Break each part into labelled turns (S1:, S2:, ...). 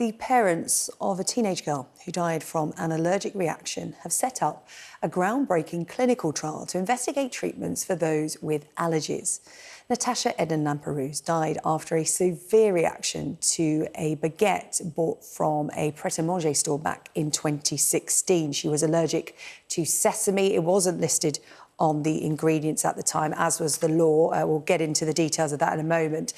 S1: The parents of a teenage girl who died from an allergic reaction have set up a groundbreaking clinical trial to investigate treatments for those with allergies. Natasha Ednan-Laperouse died after a severe reaction to a baguette bought from a pret-a-manger store back in 2016. She was allergic to sesame. It wasn't listed on the ingredients at the time, as was the law. We'll get into the details of that in a moment.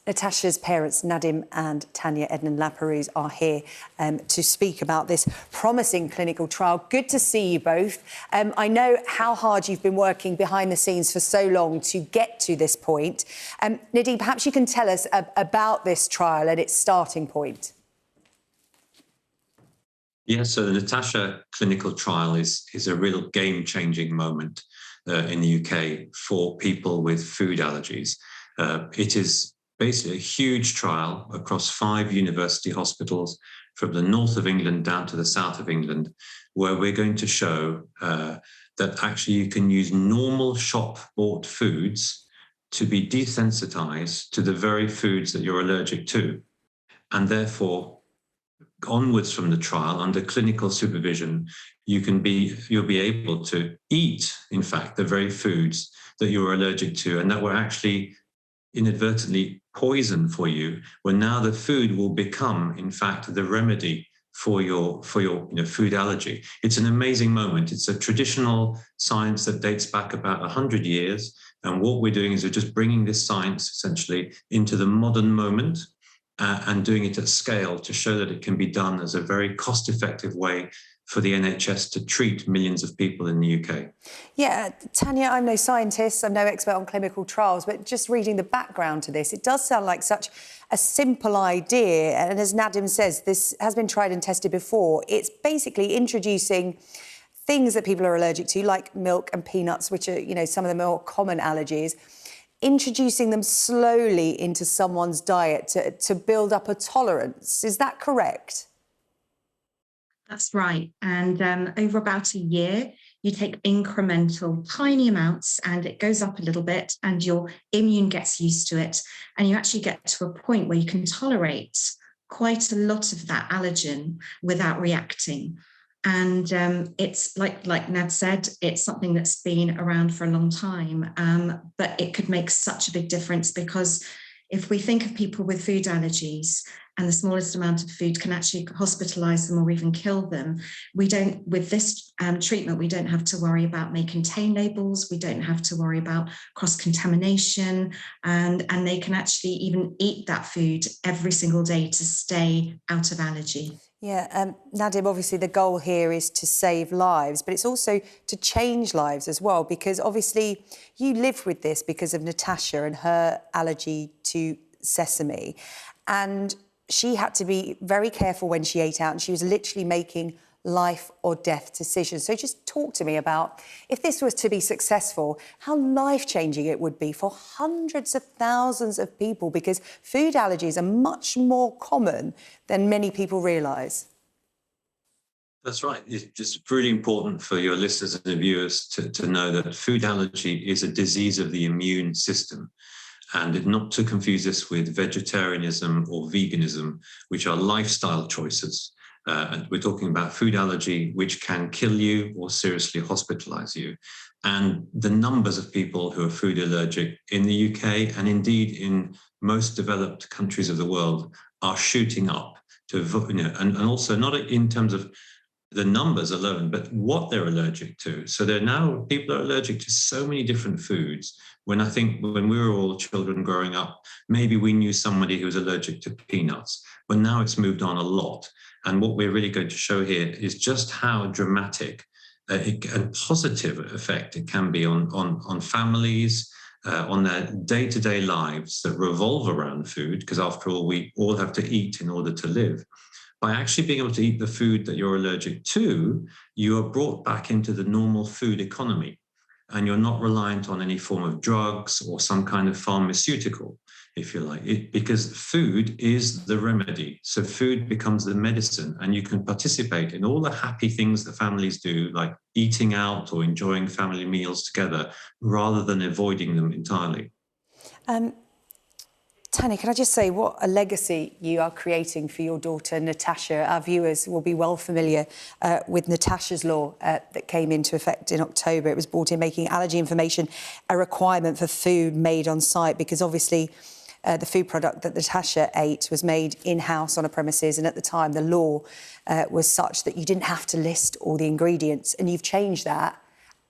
S1: Natasha's parents, Nadim and Tanya Ednan-Laperouse, are here to speak about this promising clinical trial. Good to see you both. I know how hard you've been working behind the scenes for so long to get to this point. Nadim, perhaps you can tell us about this trial and its starting point.
S2: Yeah, so the Natasha clinical trial is a real game-changing moment in the UK for people with food allergies. It is basically a huge trial across 5 university hospitals from the north of England down to the south of England, where we're going to show that actually you can use normal shop-bought foods to be desensitized to the very foods that you're allergic to. And therefore, onwards from the trial, under clinical supervision, you'll be able to eat, in fact, the very foods that you're allergic to and that were actually inadvertently poison for you, when now the food will become, in fact, the remedy for your food allergy. It's an amazing moment. It's a traditional science that dates back about 100 years. And what we're doing is we're just bringing this science essentially into the modern moment and doing it at scale to show that it can be done as a very cost-effective way for the NHS to treat millions of people in the UK.
S1: Yeah, Tanya, I'm no scientist, I'm no expert on clinical trials, but just reading the background to this, it does sound like such a simple idea. And as Nadim says, this has been tried and tested before. It's basically introducing things that people are allergic to, like milk and peanuts, which are, some of the more common allergies, introducing them slowly into someone's diet to build up a tolerance. Is that correct?
S3: That's right. And over about a year, you take incremental, tiny amounts, and it goes up a little bit, and your immune gets used to it. And you actually get to a point where you can tolerate quite a lot of that allergen without reacting. And it's like Nad said, it's something that's been around for a long time, but it could make such a big difference, because if we think of people with food allergies, and the smallest amount of food can actually hospitalize them or even kill them, with this treatment, we don't have to worry about may contain labels, we don't have to worry about cross-contamination, and they can actually even eat that food every single day to stay out of allergy.
S1: Yeah, Nadim, obviously the goal here is to save lives, but it's also to change lives as well, because obviously you lived with this because of Natasha and her allergy to sesame, and she had to be very careful when she ate out, and she was literally making life or death decisions. So just talk to me about, if this was to be successful, how life-changing it would be for hundreds of thousands of people, because food allergies are much more common than many people realise.
S2: That's right. It's just really important for your listeners and viewers to know that food allergy is a disease of the immune system, and not to confuse this with vegetarianism or veganism, which are lifestyle choices. And we're talking about food allergy, which can kill you or seriously hospitalize you. And the numbers of people who are food allergic in the UK, and indeed in most developed countries of the world, are shooting up to, and also not in terms of the numbers alone, but what they're allergic to. So people are allergic to so many different foods. When I think when we were all children growing up, maybe we knew somebody who was allergic to peanuts, but now it's moved on a lot. And what we're really going to show here is just how dramatic and positive effect it can be on families, on their day-to-day lives that revolve around food, because after all, we all have to eat in order to live. By actually being able to eat the food that you're allergic to, you are brought back into the normal food economy, and you're not reliant on any form of drugs or some kind of pharmaceutical, if you like, because food is the remedy. So food becomes the medicine, and you can participate in all the happy things that families do, like eating out or enjoying family meals together, rather than avoiding them entirely.
S1: Tanya, can I just say what a legacy you are creating for your daughter, Natasha. Our viewers will be well familiar with Natasha's law that came into effect in October. It was brought in making allergy information a requirement for food made on site, because obviously the food product that Natasha ate was made in-house on a premises, and at the time the law was such that you didn't have to list all the ingredients, and you've changed that,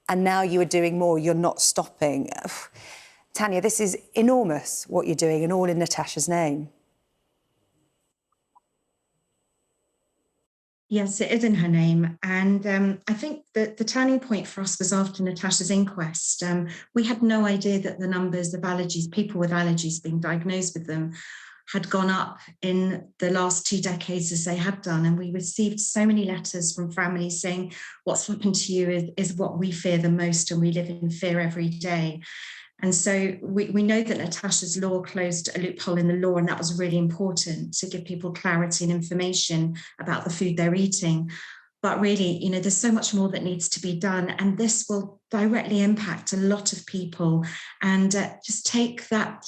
S1: and now you are doing more, you're not stopping. Tanya, this is enormous what you're doing, and all in Natasha's name.
S3: Yes, it is in her name. And I think that the turning point for us was after Natasha's inquest. We had no idea that the numbers of allergies, people with allergies being diagnosed with them, had gone up in the last 2 decades as they had done. And we received so many letters from families saying, what's happened to you is what we fear the most, and we live in fear every day. And so we know that Natasha's law closed a loophole in the law, and that was really important to give people clarity and information about the food they're eating. But really, you know, there's so much more that needs to be done, and this will directly impact a lot of people, and just take that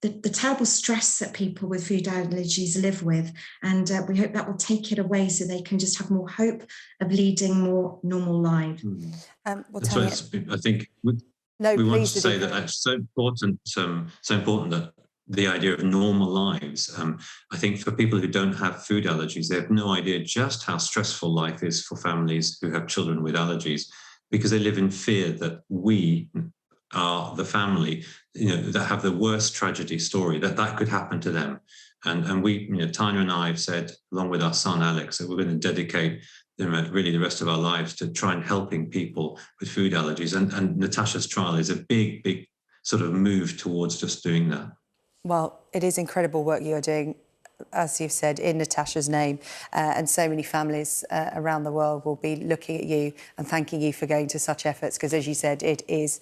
S3: the terrible stress that people with food allergies live with, and we hope that will take it away so they can just have more hope of leading more normal lives.
S1: Well,
S2: That's
S1: Tanya,
S2: right. I think
S1: no,
S2: we want
S1: please,
S2: to say that it's so important that the idea of normal lives. I think for people who don't have food allergies, they have no idea just how stressful life is for families who have children with allergies, because they live in fear that we are the family, you know, that have the worst tragedy story, that could happen to them. And we, you know, Tanya and I have said, along with our son Alex, that we're going to dedicate really the rest of our lives to try and helping people with food allergies. And Natasha's trial is a big sort of move towards just doing that.
S1: well, it is incredible work you are doing, as you've said, in Natasha's name, and so many families around the world will be looking at you and thanking you for going to such efforts, because, as you said, it is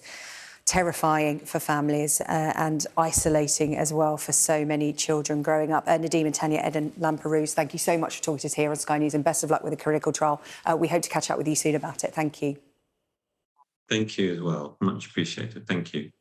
S1: terrifying for families and isolating as well for so many children growing up. Nadim and Tanya Ednan-Laperouse, thank you so much for talking to us here on Sky News, and best of luck with the clinical trial. We hope to catch up with you soon about it. Thank you.
S2: Thank you as well. Much appreciated. Thank you.